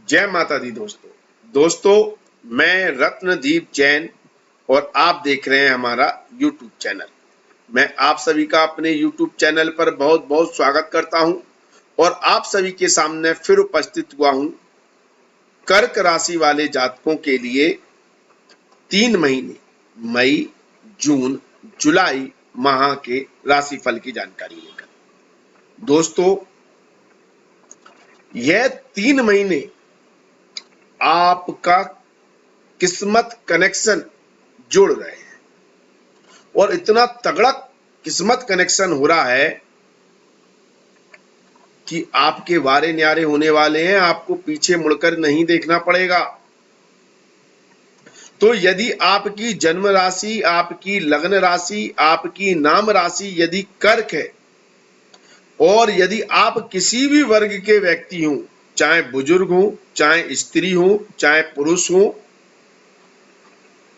जय माता दी दोस्तों मैं रत्नदीप जैन और आप देख रहे हैं हमारा YouTube चैनल। मैं आप सभी का अपने YouTube चैनल पर बहुत बहुत स्वागत करता हूं और आप सभी के सामने फिर उपस्थित हुआ हूं कर्क राशि वाले जातकों के लिए 3 महीने मई, जून, जुलाई माह के राशिफल की जानकारी लेकर। दोस्तों, यह 3 महीने आपका किस्मत कनेक्शन जुड़ रहे हैं और इतना तगड़ा किस्मत कनेक्शन हो रहा है कि आपके वारे न्यारे होने वाले हैं। आपको पीछे मुड़कर नहीं देखना पड़ेगा। तो यदि आपकी जन्म राशि, आपकी लग्न राशि, आपकी नाम राशि यदि कर्क है और यदि आप किसी भी वर्ग के व्यक्ति हों, चाहे बुजुर्ग हो, चाहे स्त्री हो, चाहे पुरुष हो,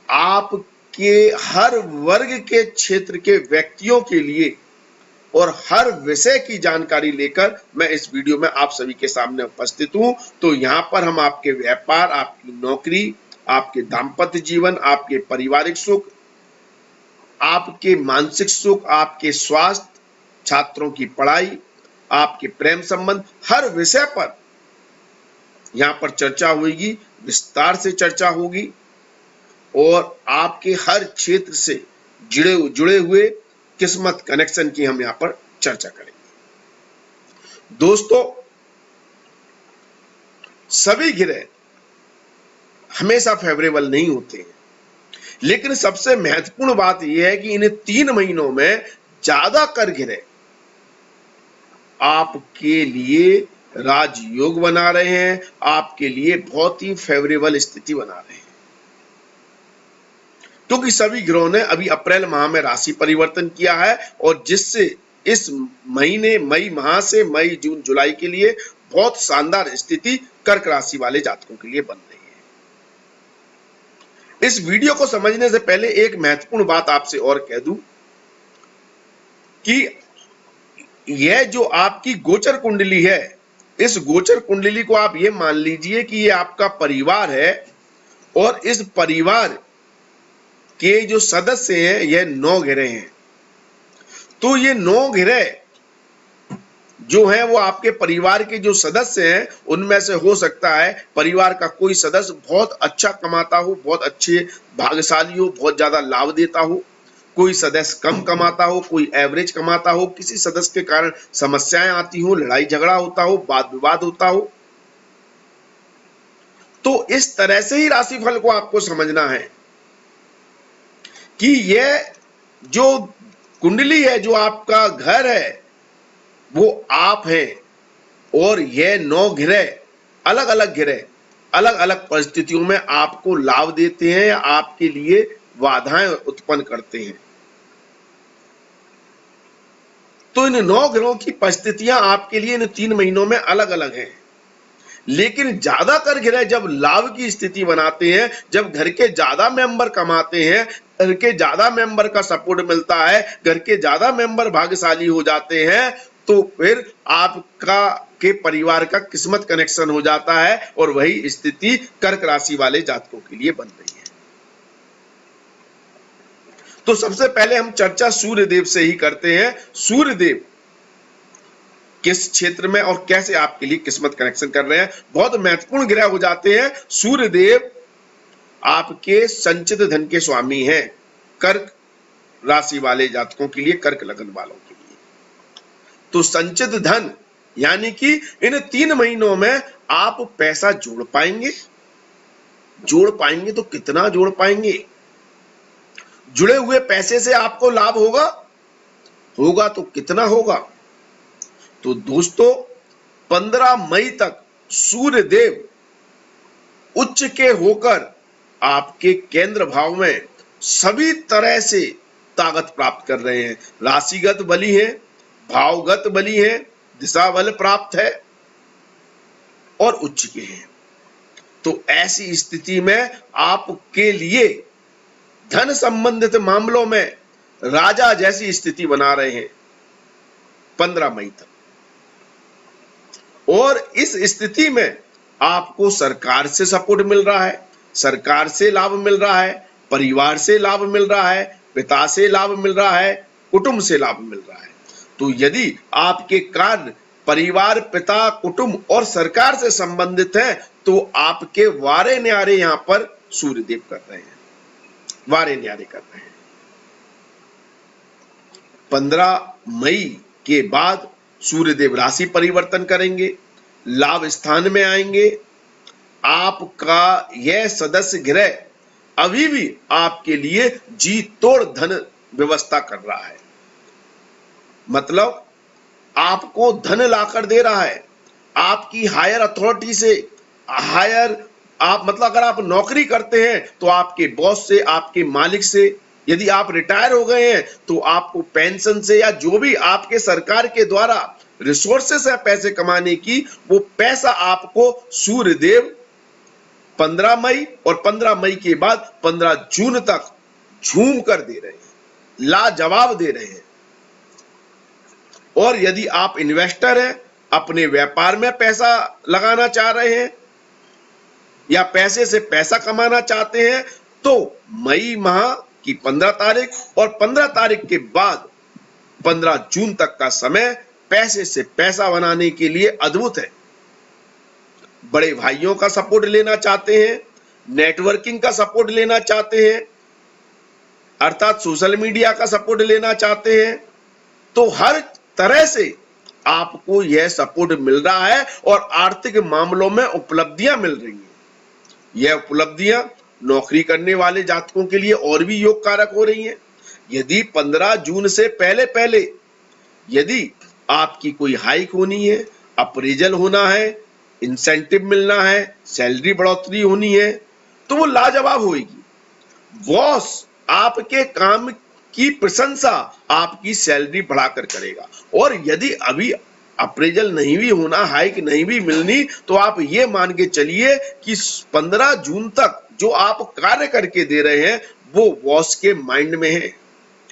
आपके हर वर्ग के क्षेत्र के व्यक्तियों के लिए और हर विषय की जानकारी लेकर मैं इस वीडियो में आप सभी के सामने उपस्थित हूं। तो यहां पर हम आपके व्यापार, आपकी नौकरी, आपके दाम्पत्य जीवन, आपके पारिवारिक सुख, आपके मानसिक सुख, आपके स्वास्थ्य, छात्रों की पढ़ाई, आपके प्रेम संबंध, हर विषय पर यहां पर चर्चा होगी, विस्तार से चर्चा होगी और आपके हर क्षेत्र से जुड़े हुए किस्मत कनेक्शन की हम यहां पर चर्चा करेंगे। दोस्तों, सभी ग्रह हमेशा फेवरेबल नहीं होते हैं, लेकिन सबसे महत्वपूर्ण बात यह है कि इन 3 महीनों में ज्यादातर ग्रह आपके लिए राजयोग बना रहे हैं, आपके लिए बहुत ही फेवरेबल स्थिति बना रहे हैं, क्योंकि सभी ग्रहों ने अभी अप्रैल माह में राशि परिवर्तन किया है और जिससे इस महीने मई माह से मई, जून, जुलाई के लिए बहुत शानदार स्थिति कर्क राशि वाले जातकों के लिए बन रही है। इस वीडियो को समझने से पहले एक महत्वपूर्ण बात आपसे और कह दूं कि यह जो आपकी गोचर कुंडली है, इस गोचर कुंडली को आप ये मान लीजिए कि ये आपका परिवार है और इस परिवार के जो सदस्य हैं यह 9 ग्रह हैं। तो ये 9 ग्रह जो हैं वो आपके परिवार के जो सदस्य हैं उनमें से हो सकता है परिवार का कोई सदस्य बहुत अच्छा कमाता हो, बहुत अच्छे भाग्यशाली हो, बहुत ज्यादा लाभ देता हो, कोई सदस्य कम कमाता हो, कोई एवरेज कमाता हो, किसी सदस्य के कारण समस्याएं आती हो, लड़ाई झगड़ा होता हो, वाद विवाद होता हो। तो इस तरह से ही राशिफल को आपको समझना है कि यह जो कुंडली है, जो आपका घर है, वो आप हैं और यह 9 ग्रह अलग अलग परिस्थितियों में आपको लाभ देते हैं या आपके लिए बाधाएं उत्पन्न करते हैं। तो इन 9 ग्रहों की परिस्थितियां आपके लिए इन 3 महीनों में अलग अलग हैं, लेकिन ज्यादातर ग्रह जब लाभ की स्थिति बनाते हैं, जब घर के ज्यादा मेंबर कमाते हैं, घर के ज्यादा मेंबर का सपोर्ट मिलता है, घर के ज्यादा मेंबर भाग्यशाली हो जाते हैं, तो फिर आपका के परिवार का किस्मत कनेक्शन हो जाता है और वही स्थिति कर्क राशि वाले जातकों के लिए बन रही है। तो सबसे पहले हम चर्चा सूर्य देव से ही करते हैं। सूर्य देव किस क्षेत्र में और कैसे आपके लिए किस्मत कनेक्शन कर रहे हैं, बहुत महत्वपूर्ण ग्रह हो जाते हैं। सूर्य देव आपके संचित धन के स्वामी हैं कर्क राशि वाले जातकों के लिए, कर्क लग्न वालों के लिए। तो संचित धन यानी कि इन 3 महीनों में आप पैसा जोड़ पाएंगे तो कितना जोड़ पाएंगे? जुड़े हुए पैसे से आपको लाभ होगा तो कितना होगा? तो दोस्तों, 15 मई तक सूर्य देव उच्च के होकर आपके केंद्र भाव में सभी तरह से ताकत प्राप्त कर रहे हैं। राशिगत बली है, भावगत बली है, दिशा बल प्राप्त है और उच्च के हैं। तो ऐसी स्थिति में आपके लिए धन संबंधित मामलों में राजा जैसी स्थिति बना रहे हैं 15 मई तक। और इस स्थिति में आपको सरकार से सपोर्ट मिल रहा है, सरकार से लाभ मिल रहा है, परिवार से लाभ मिल रहा है, पिता से लाभ मिल रहा है, कुटुंब से लाभ मिल रहा है। तो यदि आपके कार्य परिवार, पिता, कुटुंब और सरकार से संबंधित है तो आपके वारे न्यारे यहां पर सूर्यदेव कर रहे हैं, वारे न्यारे कर रहे हैं। 15 मई के बाद सूर्यदेव राशि परिवर्तन करेंगे, लाभ स्थान में आएंगे। आपका यह सदस्य ग्रह अभी भी आपके लिए जी तोड़ धन व्यवस्था कर रहा है, मतलब आपको धन लाकर दे रहा है। आपकी हायर अथॉरिटी से, हायर आप मतलब अगर आप नौकरी करते हैं तो आपके बॉस से, आपके मालिक से, यदि आप रिटायर हो गए हैं तो आपको पेंशन से, या जो भी आपके सरकार के द्वारा रिसोर्सेस है पैसे कमाने की, वो पैसा आपको सूर्यदेव 15 मई और 15 मई के बाद 15 जून तक झूम कर दे रहे हैं, लाजवाब दे रहे हैं। और यदि आप इन्वेस्टर हैं, अपने व्यापार में पैसा लगाना चाह रहे हैं या पैसे से पैसा कमाना चाहते हैं, तो मई माह की 15 तारीख और 15 तारीख के बाद 15 जून तक का समय पैसे से पैसा बनाने के लिए अद्भुत है। बड़े भाइयों का सपोर्ट लेना चाहते हैं, नेटवर्किंग का सपोर्ट लेना चाहते हैं, अर्थात सोशल मीडिया का सपोर्ट लेना चाहते हैं, तो हर तरह से आपको यह सपोर्ट मिल रहा है और आर्थिक मामलों में उपलब्धियां मिल रही हैं। यह उपलब्धियां नौकरी करने वाले जातकों के लिए और भी योग कारक हो रही हैं। यदि 15 जून से पहले पहले यदि आपकी कोई हाइक होनी है, अप्रेजल होना है, इंसेंटिव मिलना है, सैलरी बढ़ोतरी होनी है, तो वो लाजवाब होगी। बॉस आपके काम की प्रशंसा आपकी सैलरी बढ़ाकर करेगा। और यदि अभी अप्रेजल नहीं भी होना, हाइक नहीं भी मिलनी, तो आप ये मान के चलिए कि 15 जून तक जो आप कार्य करके दे रहे हैं वो बॉस के माइंड में है,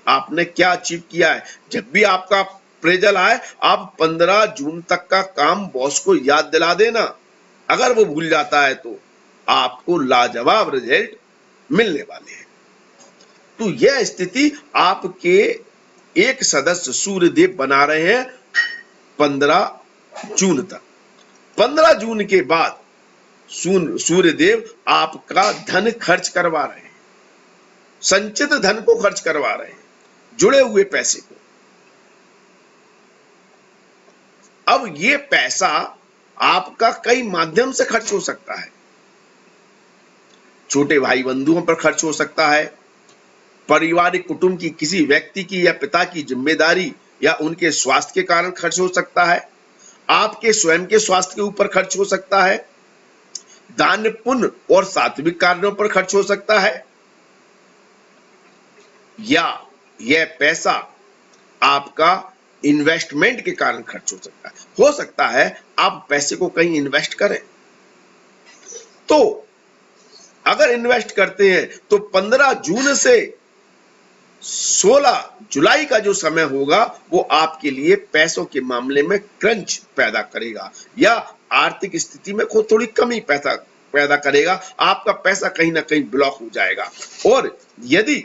आपने क्या अचीव किया है। जब भी आपका अप्रेजल आए, आप 15 जून तक का काम बॉस को याद दिला देना। अगर वो भूल जाता है तो आपको लाजवाब रिजल्ट मिलने वाले हैं। तो यह स्थिति आपके एक सदस्य सूर्यदेव बना रहे हैं 15 जून तक। 15 जून के बाद सूर्यदेव आपका धन खर्च करवा रहे हैं, संचित धन को खर्च करवा रहे हैं, जुड़े हुए पैसे को। अब ये पैसा आपका कई माध्यम से खर्च हो सकता है। छोटे भाई बंधुओं पर खर्च हो सकता है, पारिवारिक कुटुंब की किसी व्यक्ति की या पिता की जिम्मेदारी या उनके स्वास्थ्य के कारण खर्च हो सकता है, आपके स्वयं के स्वास्थ्य के ऊपर खर्च हो सकता है, दान पुण्य और सात्विक कार्यों पर खर्च हो सकता है, या यह पैसा आपका इन्वेस्टमेंट के कारण खर्च हो सकता है। हो सकता है आप पैसे को कहीं इन्वेस्ट करें, तो अगर इन्वेस्ट करते हैं तो 15 जून से 16 जुलाई का जो समय होगा वो आपके लिए पैसों के मामले में क्रंच पैदा करेगा या आर्थिक स्थिति में थोड़ी कमी पैदा करेगा। आपका पैसा कहीं ना कहीं ब्लॉक हो जाएगा। और यदि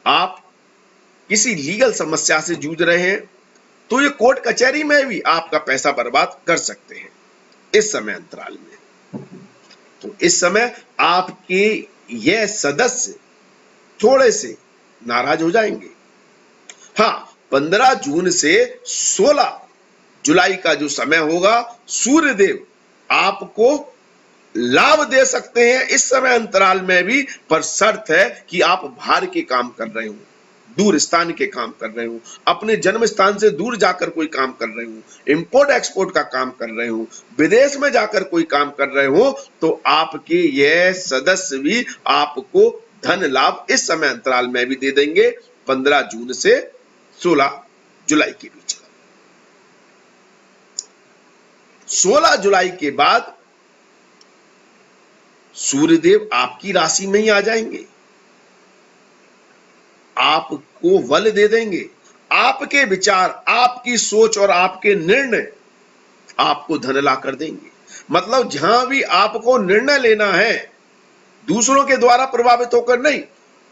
आप किसी लीगल समस्या से जूझ रहे हैं तो ये कोर्ट कचहरी में भी आपका पैसा बर्बाद कर सकते हैं इस समय अंतराल में। तो इस समय आपके यह सदस्य थोड़े से नाराज हो जाएंगे। हाँ, 15 जून से 16 जुलाई का जो समय होगा, सूर्यदेव आपको लाभ दे सकते हैं इस समय अंतराल में भी, पर शर्त है कि आप बाहर के काम कर रहे हो, दूर स्थान के काम कर रहे हो, अपने जन्म स्थान से दूर जाकर कोई काम कर रहे हो, इंपोर्ट एक्सपोर्ट का काम कर रहे हो, विदेश में जाकर कोई काम कर रहे हो, तो आपके यह सदस्य भी आपको धन लाभ इस समय अंतराल में भी दे देंगे 15 जून से 16 जुलाई के बीच का। 16 जुलाई के बाद सूर्यदेव आपकी राशि में ही आ जाएंगे, आपको बल दे देंगे। आपके विचार, आपकी सोच और आपके निर्णय आपको धन ला कर देंगे। मतलब जहां भी आपको निर्णय लेना है, दूसरों के द्वारा प्रभावित होकर नहीं,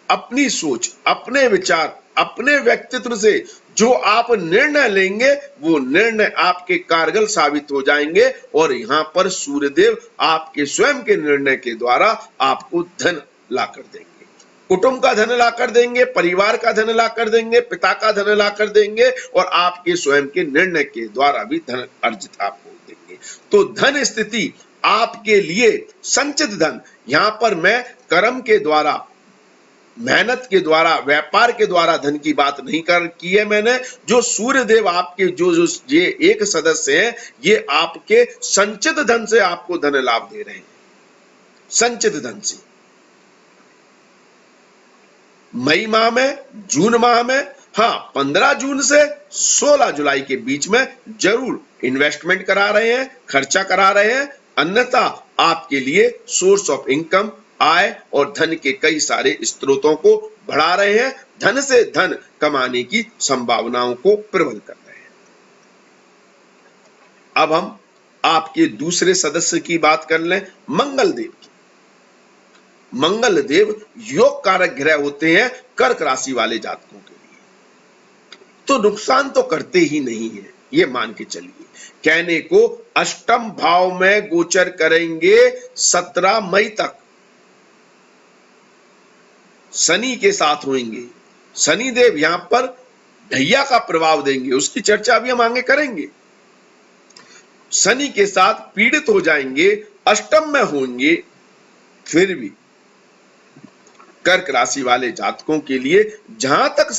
अपनी सोच, अपने विचार, अपने व्यक्तित्व से जो आप निर्णय लेंगे वो निर्णय आपके कारगर साबित हो जाएंगे। और यहां पर सूर्यदेव आपके स्वयं के निर्णय के द्वारा आपको धन लाकर देंगे, कुटुंब का धन लाकर देंगे, परिवार का धन लाकर देंगे, पिता का धन लाकर देंगे, और आपके स्वयं के निर्णय के द्वारा भी धन अर्जित आपको देंगे। तो धन स्थिति आपके लिए संचित धन, यहां पर मैं कर्म के द्वारा, मेहनत के द्वारा, व्यापार के द्वारा धन की बात नहीं की है मैंने। जो सूर्यदेव आपके जो ये एक सदस्य हैं, ये आपके संचित धन से आपको धन लाभ दे रहे हैं, संचित धन से। मई माह में, जून माह में, हाँ 15 जून से 16 जुलाई के बीच में जरूर इन्वेस्टमेंट करा रहे हैं, खर्चा करा रहे हैं, अन्यथा आपके लिए सोर्स ऑफ इनकम, आय और धन के कई सारे स्रोतों को बढ़ा रहे हैं, धन से धन कमाने की संभावनाओं को प्रबल कर रहे हैं। अब हम आपके दूसरे सदस्य की बात कर लें, मंगल देव की। मंगल देव योग कारक ग्रह होते हैं कर्क राशि वाले जातकों के लिए, तो नुकसान तो करते ही नहीं है, ये मान के चलिए। कहने को अष्टम भाव में गोचर करेंगे 17 मई तक, शनि के साथ होंगे। शनि देव यहां पर ढैया का प्रभाव देंगे, उसकी चर्चा भी हम आगे करेंगे। शनि के साथ पीड़ित हो जाएंगे, अष्टम में होंगे, फिर भी कर्क राशि वाले जातकों के लिए जहां तक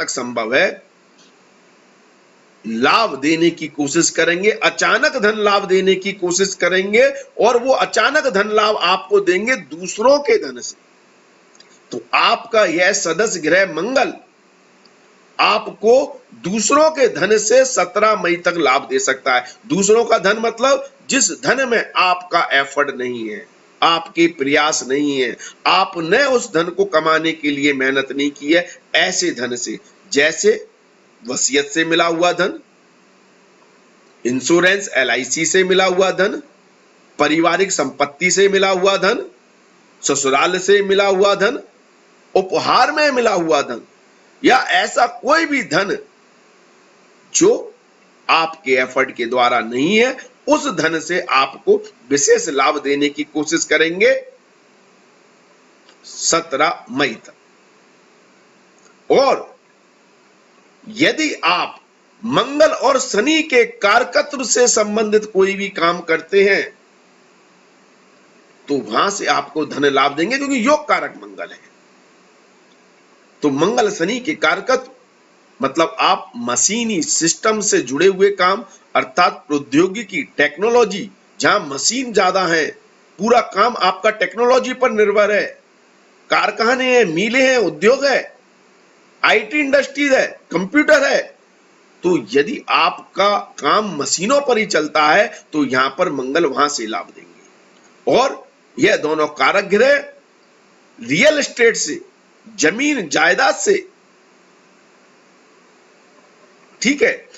संभव है लाभ देने की कोशिश करेंगे, अचानक धन लाभ देने की कोशिश करेंगे, और वो अचानक धन लाभ आपको देंगे दूसरों के धन से। तो आपका यह सदस्य ग्रह मंगल आपको दूसरों के धन से 17 मई तक लाभ दे सकता है। दूसरों का धन मतलब जिस धन में आपका एफर्ट नहीं है, आपके प्रयास नहीं है, आपने उस धन को कमाने के लिए मेहनत नहीं की है, ऐसे धन से, जैसे वसीयत से मिला हुआ धन, इंश्योरेंस LIC से मिला हुआ धन, पारिवारिक संपत्ति से मिला हुआ धन, ससुराल से मिला हुआ धन, उपहार में मिला हुआ धन, या ऐसा कोई भी धन जो आपके एफर्ट के द्वारा नहीं है, उस धन से आपको विशेष लाभ देने की कोशिश करेंगे 17 मई तक। और यदि आप मंगल और शनि के कारकत्व से संबंधित कोई भी काम करते हैं तो वहां से आपको धन लाभ देंगे, क्योंकि योग कारक मंगल है। तो मंगल शनि के कारकत्व मतलब आप मशीनी सिस्टम से जुड़े हुए काम, अर्थात प्रौद्योगिकी, टेक्नोलॉजी, जहां मशीन ज्यादा है, पूरा काम आपका टेक्नोलॉजी पर निर्भर है, कारखाने हैं, मिलें हैं, उद्योग है, IT इंडस्ट्रीज है, कंप्यूटर है। तो यदि आपका काम मशीनों पर ही चलता है तो यहां पर मंगल वहां से लाभ देंगे। और यह दोनों कारक ग्रह रियल एस्टेट से, जमीन जायदाद से, ठीक है,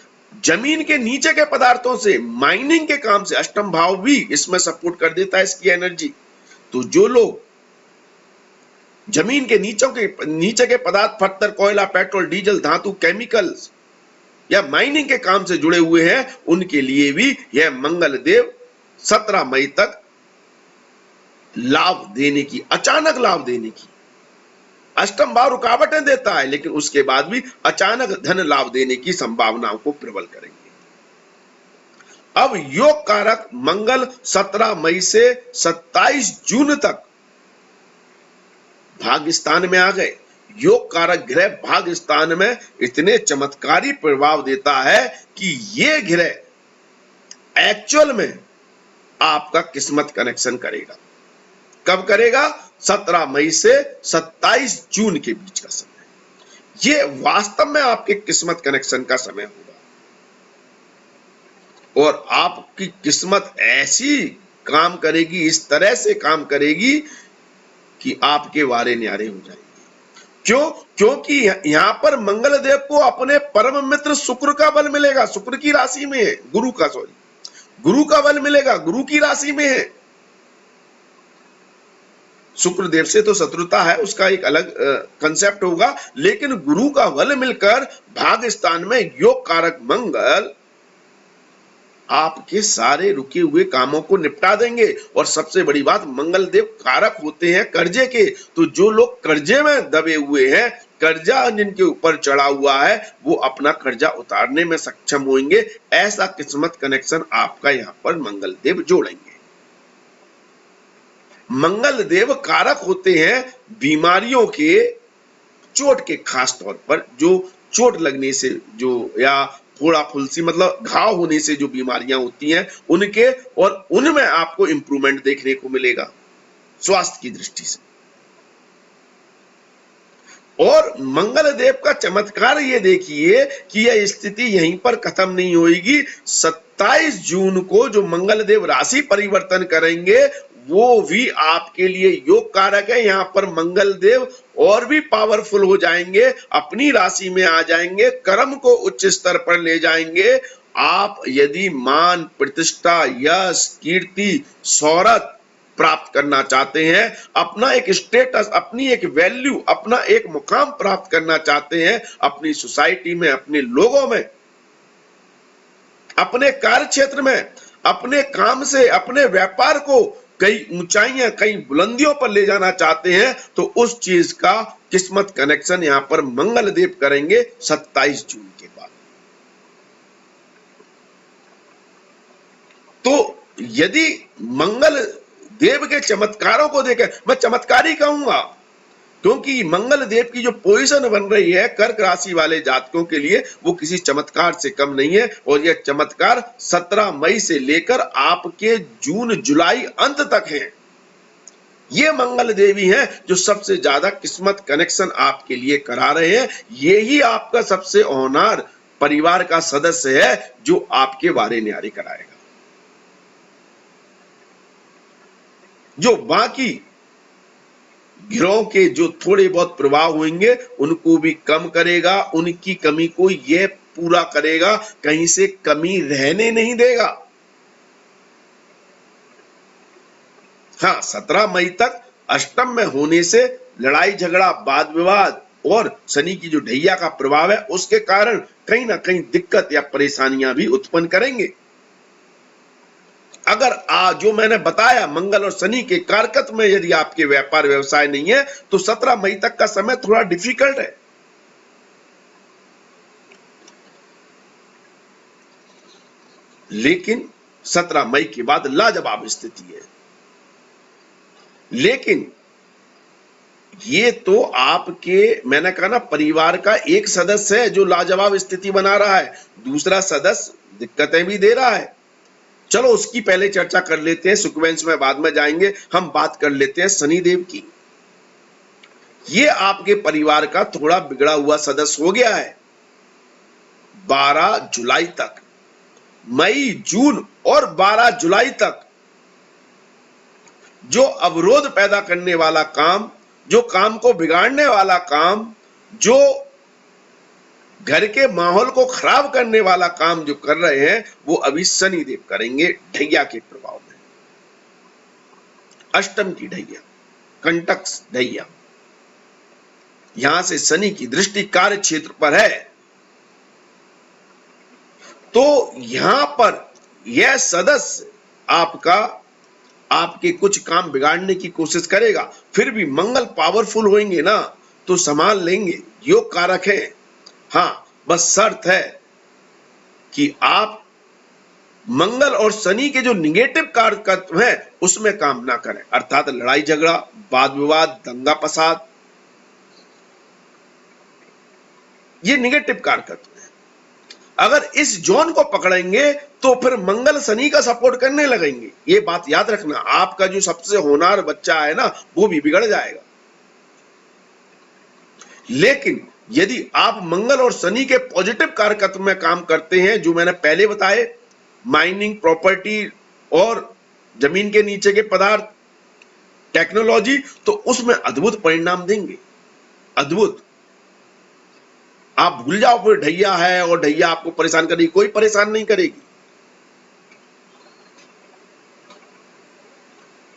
जमीन के नीचे के पदार्थों से, माइनिंग के काम से, अष्टम भाव भी इसमें सपोर्ट कर देता है, इसकी एनर्जी। तो जो लोग जमीन के नीचे के पदार्थ, पत्थर, कोयला, पेट्रोल, डीजल, धातु, केमिकल्स या माइनिंग के काम से जुड़े हुए हैं, उनके लिए भी यह मंगल देव 17 मई तक लाभ देने की, अचानक लाभ देने की, अष्टम भाव रुकावटें देता है लेकिन उसके बाद भी अचानक धन लाभ देने की संभावनाओं को प्रबल करेंगे। अब योग कारक मंगल 17 मई से 27 जून तक भाग्य स्थान में आ गए। योग कारक ग्रह भाग्य स्थान में इतने चमत्कारी प्रभाव देता है कि ये ग्रह एक्चुअल में आपका किस्मत कनेक्शन करेगा। कब करेगा? 17 मई से 27 जून के बीच का समय। ये वास्तव में आपके किस्मत कनेक्शन का समय होगा और आपकी किस्मत ऐसी काम करेगी, इस तरह से काम करेगी कि आपके वारे न्यारे हो जाएंगे। क्यों? क्योंकि यहां पर मंगल देव को अपने परम मित्र शुक्र का बल मिलेगा। शुक्र की राशि में है, गुरु का, सॉरी, गुरु का बल मिलेगा, गुरु की राशि में है। शुक्रदेव से तो शत्रुता है, उसका एक अलग कंसेप्ट होगा, लेकिन गुरु का बल मिलकर भाग्य स्थान में योग कारक मंगल आपके सारे रुके हुए कामों को निपटा देंगे। और सबसे बड़ी बात, मंगल देव कारक होते हैं कर्जे के, तो जो लोग कर्जे में दबे हुए हैं, कर्जा जिनके ऊपर चढ़ा हुआ है, वो अपना कर्जा उतारने में सक्षम होंगे। ऐसा किस्मत कनेक्शन आपका यहाँ पर मंगल देव जोड़ेंगे। मंगल देव कारक होते हैं बीमारियों के, चोट के, खास तौर पर जो चोट लगने से जो या फोड़ा फुंसी मतलब घाव होने से जो बीमारियां होती हैं उनके, और उनमें आपको इंप्रूवमेंट देखने को मिलेगा स्वास्थ्य की दृष्टि से। और मंगल देव का चमत्कार ये देखिए कि यह स्थिति यहीं पर खत्म नहीं होगी। 27 जून को जो मंगल देव राशि परिवर्तन करेंगे वो भी आपके लिए योग कारक है। यहां पर मंगल देव और भी पावरफुल हो जाएंगे, अपनी राशि में आ जाएंगे, कर्म को उच्च स्तर पर ले जाएंगे। आप यदि मान, प्रतिष्ठा, यश, कीर्ति, शोहरत प्राप्त करना चाहते हैं, अपना एक स्टेटस, अपनी एक वैल्यू, अपना एक मुकाम प्राप्त करना चाहते हैं अपनी सोसाइटी में, अपने लोगों में, अपने कार्य क्षेत्र में, अपने काम से, अपने व्यापार को कई ऊंचाइयां, कई बुलंदियों पर ले जाना चाहते हैं, तो उस चीज का किस्मत कनेक्शन यहां पर मंगल देव करेंगे 27 जून के बाद। तो यदि मंगल देव के चमत्कारों को देखें, मैं चमत्कार ही कहूंगा, क्योंकि मंगल देव की जो पोजीशन बन रही है कर्क राशि वाले जातकों के लिए, वो किसी चमत्कार से कम नहीं है। और यह चमत्कार 17 मई से लेकर आपके जून जुलाई अंत तक है। ये मंगल देवी हैं जो सबसे ज्यादा किस्मत कनेक्शन आपके लिए करा रहे हैं। ये ही आपका सबसे होनहार परिवार का सदस्य है जो आपके वारे न्यारे कराएगा। जो बाकी गिरोह के जो थोड़े बहुत प्रभाव होंगे उनको भी कम करेगा, उनकी कमी को यह पूरा करेगा, कहीं से कमी रहने नहीं देगा। हाँ, 17 मई तक अष्टम में होने से लड़ाई झगड़ा, वाद विवाद और शनि की जो ढैया का प्रभाव है उसके कारण कहीं ना कहीं दिक्कत या परेशानियां भी उत्पन्न करेंगे। अगर जो मैंने बताया मंगल और शनि के कारकत्व में यदि आपके व्यापार व्यवसाय नहीं है तो 17 मई तक का समय थोड़ा डिफिकल्ट है। लेकिन 17 मई के बाद लाजवाब स्थिति है। लेकिन ये तो आपके, मैंने कहा ना, परिवार का एक सदस्य है जो लाजवाब स्थिति बना रहा है, दूसरा सदस्य दिक्कतें भी दे रहा है। चलो उसकी पहले चर्चा कर लेते हैं, सीक्वेंस में बाद में जाएंगे। हम बात कर लेते हैं शनिदेव की। ये आपके परिवार का थोड़ा बिगड़ा हुआ सदस्य हो गया है 12 जुलाई तक। मई, जून और 12 जुलाई तक जो अवरोध पैदा करने वाला काम, जो काम को बिगाड़ने वाला काम, जो घर के माहौल को खराब करने वाला काम जो कर रहे हैं वो अभी शनिदेव करेंगे ढैया के प्रभाव में। अष्टम की ढैया, कंटक ढैया, यहां से शनि की दृष्टि कार्य क्षेत्र पर है, तो यहां पर यह सदस्य आपके कुछ काम बिगाड़ने की कोशिश करेगा। फिर भी मंगल पावरफुल होंगे ना तो संभाल लेंगे, योग कारक है। हाँ, बस शर्त है कि आप मंगल और शनि के जो निगेटिव कारकत्व हैं उसमें काम ना करें, अर्थात लड़ाई झगड़ा, वाद विवाद, दंगा फसाद, ये निगेटिव कारकत्व है। अगर इस जोन को पकड़ेंगे तो फिर मंगल शनि का सपोर्ट करने लगेंगे। ये बात याद रखना, आपका जो सबसे होनहार बच्चा है ना वो भी बिगड़ जाएगा। लेकिन यदि आप मंगल और शनि के पॉजिटिव कारकत्व में काम करते हैं, जो मैंने पहले बताए, माइनिंग, प्रॉपर्टी और जमीन के नीचे के पदार्थ, टेक्नोलॉजी, तो उसमें अद्भुत परिणाम देंगे, अद्भुत। आप भूल जाओ फिर ढैया है और ढैया आपको परेशान करेगी, कोई परेशान नहीं करेगी।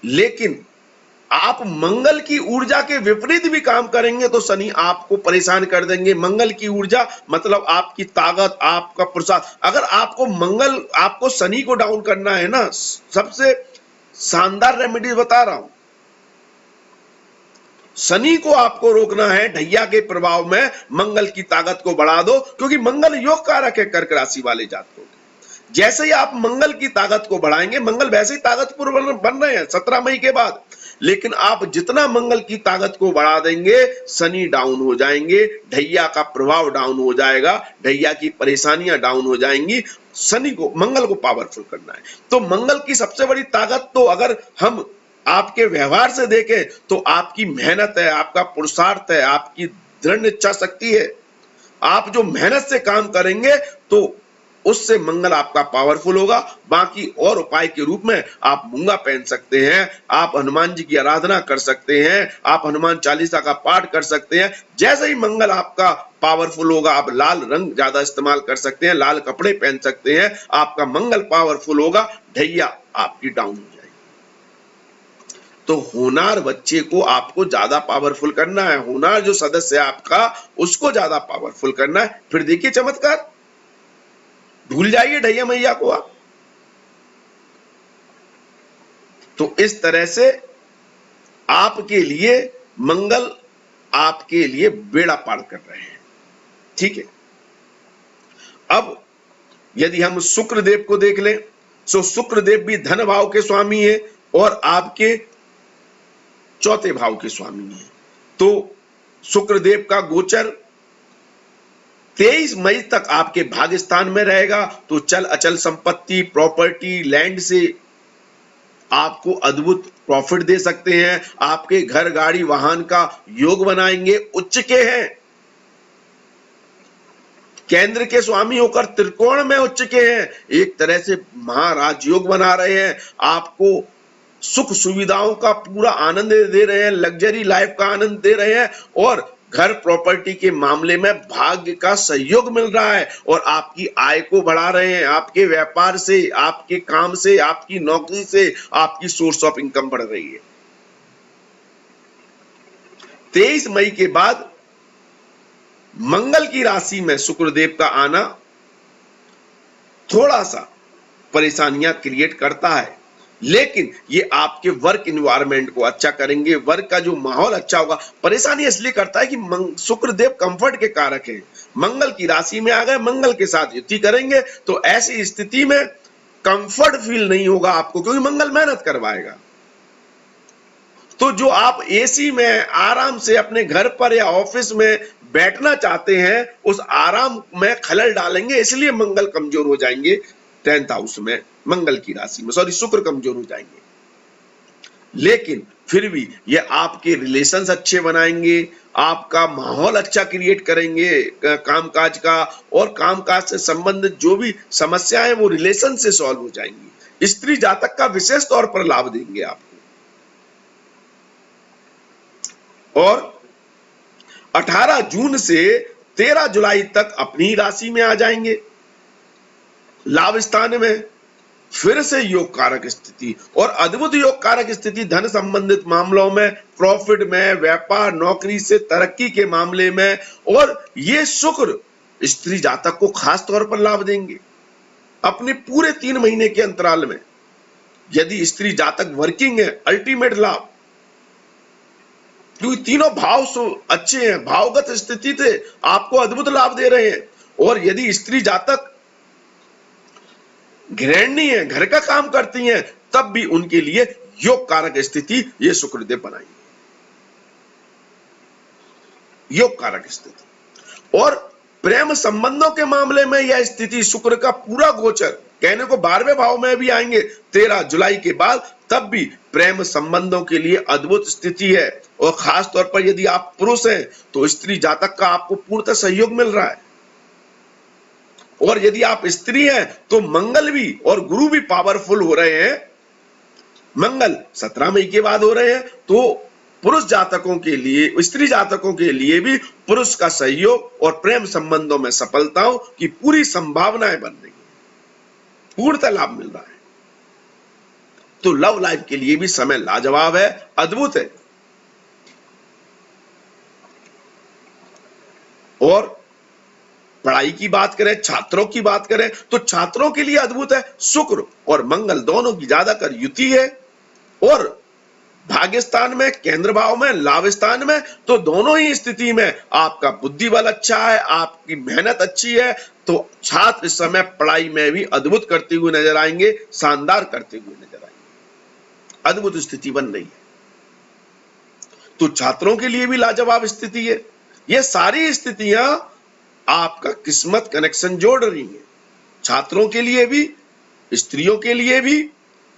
लेकिन आप मंगल की ऊर्जा के विपरीत भी काम करेंगे तो शनि आपको परेशान कर देंगे। मंगल की ऊर्जा मतलब आपकी ताकत, आपका पुरुषार्थ। अगर आपको शनि को डाउन करना है ना, सबसे शानदार रेमेडी बता रहा हूं। शनि को आपको रोकना है, ढैया के प्रभाव में मंगल की ताकत को बढ़ा दो, क्योंकि मंगल योग कारक है कर्क राशि वाले जातकों के। जैसे ही आप मंगल की ताकत को बढ़ाएंगे, मंगल वैसे ही ताकतपूर्ण बन रहे हैं 17 मई के बाद, लेकिन आप जितना मंगल की ताकत को बढ़ा देंगे, शनि डाउन हो जाएंगे, ढैया का प्रभाव डाउन हो जाएगा, ढैया की परेशानियां डाउन हो जाएंगी। मंगल को पावरफुल करना है। तो मंगल की सबसे बड़ी ताकत तो अगर हम आपके व्यवहार से देखें तो आपकी मेहनत है, आपका पुरुषार्थ है, आपकी दृढ़ इच्छा शक्ति है। आप जो मेहनत से काम करेंगे तो उससे मंगल आपका पावरफुल होगा। बाकी और उपाय के रूप में आप मूंगा पहन सकते हैं, आप हनुमान जी की आराधना कर सकते हैं, आप हनुमान चालीसा का पाठ कर सकते हैं। जैसे ही मंगल आपका पावरफुल होगा, आप लाल रंग ज्यादा इस्तेमाल कर सकते हैं, लाल कपड़े पहन सकते हैं, आपका मंगल पावरफुल होगा, ढैया आपकी डाउन हो जाएगी। तो होनार बच्चे को आपको ज्यादा पावरफुल करना है, होनार जो सदस्य है आपका उसको ज्यादा पावरफुल करना है। फिर देखिए चमत्कार, भूल जाइए ढैया मैया को आप। तो इस तरह से आपके लिए मंगल आपके लिए बेड़ा पार कर रहे हैं। ठीक है, अब यदि हम शुक्र देव को देख लें तो शुक्र देव भी धन भाव के स्वामी है और आपके चौथे भाव के स्वामी है। तो शुक्र देव का गोचर 23 मई तक आपके भाग्य स्थान में रहेगा। तो चल अचल संपत्ति, प्रॉपर्टी, लैंड से आपको अद्भुत प्रॉफिट दे सकते हैं। आपके घर, गाड़ी, वाहन का योग बनाएंगे। उच्च के हैं, केंद्र के स्वामी होकर त्रिकोण में उच्च के हैं, एक तरह से महाराज योग बना रहे हैं। आपको सुख सुविधाओं का पूरा आनंद दे रहे हैं, लग्जरी लाइफ का आनंद दे रहे हैं और घर प्रॉपर्टी के मामले में भाग्य का सहयोग मिल रहा है और आपकी आय को बढ़ा रहे हैं। आपके व्यापार से, आपके काम से, आपकी नौकरी से आपकी सोर्स ऑफ इनकम बढ़ रही है। 23 मई के बाद मंगल की राशि में शुक्रदेव का आना थोड़ा सा परेशानियां क्रिएट करता है, लेकिन ये आपके वर्क इन्वायरमेंट को अच्छा करेंगे, वर्क का जो माहौल अच्छा होगा। परेशानी इसलिए करता है कि शुक्रदेव कंफर्ट के कारक हैं, मंगल की राशि में आ गए, मंगल के साथ युति करेंगे तो ऐसी स्थिति में कंफर्ट फील नहीं होगा आपको, क्योंकि मंगल मेहनत करवाएगा। तो जो आप एसी में आराम से अपने घर पर या ऑफिस में बैठना चाहते हैं, उस आराम में खलल डालेंगे, इसलिए मंगल कमजोर हो जाएंगे। 10th हाउस में मंगल की राशि में शुक्र कमजोर हो जाएंगे, लेकिन फिर भी ये आपके रिलेशंस अच्छे बनाएंगे, आपका माहौल अच्छा क्रिएट करेंगे कामकाज का, और कामकाज से संबंधित जो भी समस्याएं वो रिलेशन से सॉल्व हो जाएंगी। स्त्री जातक का विशेष तौर पर लाभ देंगे आपको। और 18 जून से 13 जुलाई तक अपनी राशि में आ जाएंगे, लाभ स्थान में। फिर से योग कारक स्थिति और अद्भुत योग कारक स्थिति धन संबंधित मामलों में, प्रॉफिट में, व्यापार नौकरी से तरक्की के मामले में। और ये शुक्र स्त्री जातक को खास तौर पर लाभ देंगे अपने पूरे 3 महीने के अंतराल में। यदि स्त्री जातक वर्किंग है, अल्टीमेट लाभ, क्योंकि तीनों भाव अच्छे हैं, भावगत स्थिति से आपको अद्भुत लाभ दे रहे हैं। और यदि स्त्री जातक गृहिणी है, घर का काम करती हैं, तब भी उनके लिए योग कारक स्थिति ये शुक्रदेव बनाएंगे, योग कारक स्थिति। और प्रेम संबंधों के मामले में यह स्थिति शुक्र का पूरा गोचर, कहने को 12वें भाव में भी आएंगे 13 जुलाई के बाद, तब भी प्रेम संबंधों के लिए अद्भुत स्थिति है। और खास तौर पर यदि आप पुरुष हैं तो स्त्री जातक का आपको पूर्णतः सहयोग मिल रहा है। और यदि आप स्त्री हैं तो मंगल भी और गुरु भी पावरफुल हो रहे हैं। मंगल 17 मई के बाद हो रहे हैं, तो पुरुष जातकों के लिए, स्त्री जातकों के लिए भी पुरुष का सहयोग और प्रेम संबंधों में सफलताओं की पूरी संभावनाएं बन रही है, पूर्णतः लाभ मिल रहा है। तो लव लाइफ के लिए भी समय लाजवाब है, अद्भुत है। और पढ़ाई की बात करें, छात्रों की बात करें, तो छात्रों के लिए अद्भुत है। शुक्र और मंगल दोनों की ज्यादातर युति है, और भाग्य स्थान में, केंद्र भाव में, लाभ स्थान में, तो दोनों ही स्थिति में आपका बुद्धि बल अच्छा है, आपकी मेहनत अच्छी है, तो छात्र इस समय पढ़ाई में भी अद्भुत करते हुए नजर आएंगे, शानदार करते हुए नजर आएंगे। अद्भुत स्थिति बन रही है, तो छात्रों के लिए भी लाजवाब स्थिति है। ये सारी स्थितियां आपका किस्मत कनेक्शन जोड़ रही है, छात्रों के लिए भी, स्त्रियों के लिए भी,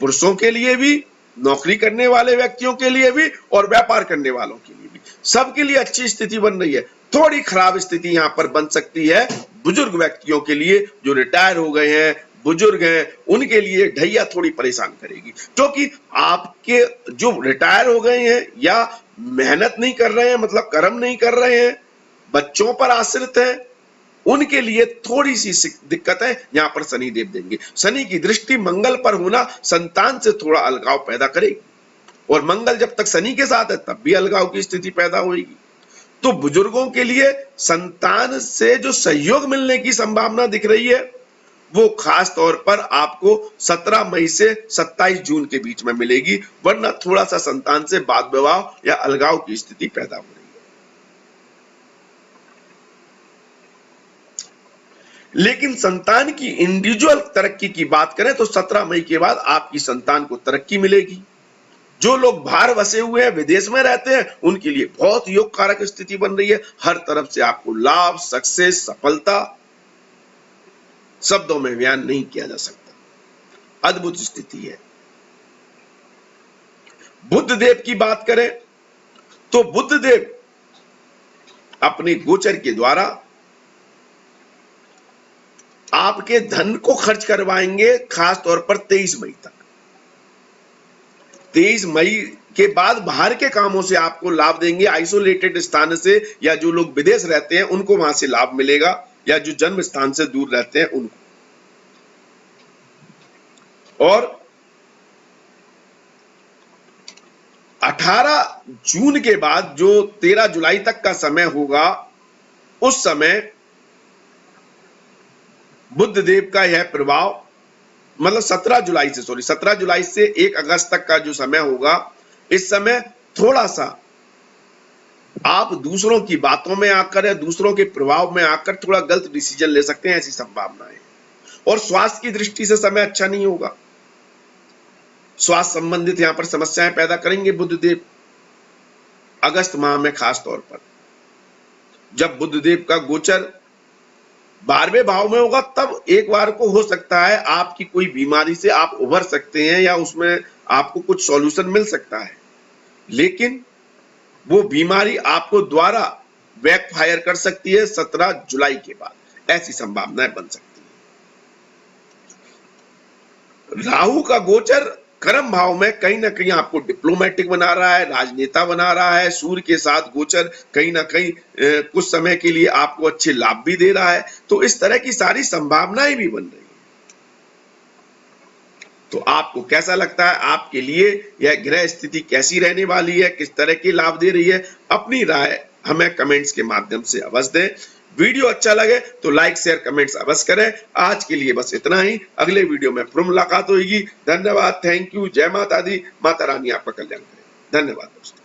पुरुषों के लिए भी, नौकरी करने वाले व्यक्तियों के लिए भी, और व्यापार करने वालों के लिए भी, सबके लिए अच्छी स्थिति बन रही है। थोड़ी खराब स्थिति यहां पर बन सकती है बुजुर्ग व्यक्तियों के लिए, जो रिटायर हो गए हैं, बुजुर्ग हैं, उनके लिए ढैया थोड़ी परेशान करेगी, क्योंकि आपके जो रिटायर हो गए हैं या मेहनत नहीं कर रहे हैं, मतलब कर्म नहीं कर रहे हैं, बच्चों पर आश्रित है, उनके लिए थोड़ी सी दिक्कत है यहां पर शनि देव देंगे। शनि की दृष्टि मंगल पर होना संतान से थोड़ा अलगाव पैदा करेगी, और मंगल जब तक शनि के साथ है तब भी अलगाव की स्थिति पैदा होगी। तो बुजुर्गों के लिए संतान से जो सहयोग मिलने की संभावना दिख रही है, वो खास तौर पर आपको 17 मई से 27 जून के बीच में मिलेगी, वरना थोड़ा सा संतान से वाद विवाद या अलगाव की स्थिति पैदा हो रही है। लेकिन संतान की इंडिविजुअल तरक्की की बात करें तो 17 मई के बाद आपकी संतान को तरक्की मिलेगी। जो लोग बाहर बसे हुए हैं, विदेश में रहते हैं, उनके लिए बहुत योग कारक स्थिति बन रही है। हर तरफ से आपको लाभ, सक्सेस, सफलता, शब्दों में बयान नहीं किया जा सकता, अद्भुत स्थिति है। बुध देव की बात करें तो बुध देव अपने गोचर के द्वारा आपके धन को खर्च करवाएंगे, खास तौर पर 23 मई तक। 23 मई के बाद बाहर के कामों से आपको लाभ देंगे, आइसोलेटेड स्थान से, या जो लोग विदेश रहते हैं उनको वहां से लाभ मिलेगा, या जो जन्म स्थान से दूर रहते हैं उनको। और 18 जून के बाद जो 13 जुलाई तक का समय होगा, उस समय बुध देव का यह प्रभाव, मतलब 17 जुलाई से 1 अगस्त तक का जो समय होगा, इस समय थोड़ा सा आप दूसरों की बातों में आकर या दूसरों के प्रभाव में आकर थोड़ा गलत डिसीजन ले सकते हैं, ऐसी संभावनाएं। और स्वास्थ्य की दृष्टि से समय अच्छा नहीं होगा, स्वास्थ्य संबंधित यहां पर समस्याएं पैदा करेंगे बुध देव अगस्त माह में। खास तौर पर जब बुध देव का गोचर 12वें भाव में होगा, तब एक बार को हो सकता है आपकी कोई बीमारी से आप उभर सकते हैं, या उसमें आपको कुछ सॉल्यूशन मिल सकता है, लेकिन वो बीमारी आपको द्वारा बैकफायर कर सकती है 17 जुलाई के बाद, ऐसी संभावनाएं बन सकती है। राहु का गोचर कर्म भाव में कहीं ना कहीं आपको डिप्लोमेटिक बना रहा है, राजनेता बना रहा है। सूर्य के साथ गोचर कहीं ना कहीं कुछ समय के लिए आपको अच्छे लाभ भी दे रहा है, तो इस तरह की सारी संभावनाएं भी बन रही है। तो आपको कैसा लगता है, आपके लिए यह ग्रह स्थिति कैसी रहने वाली है, किस तरह के लाभ दे रही है? अपनी राय हमें कमेंट्स के माध्यम से अवश्य दें। वीडियो अच्छा लगे तो लाइक, शेयर, कमेंट्स अवश्य करें। आज के लिए बस इतना ही, अगले वीडियो में फिर मुलाकात होगी। धन्यवाद, थैंक यू, जय माता दी, माता रानी आपका कल्याण करे। धन्यवाद दोस्तों।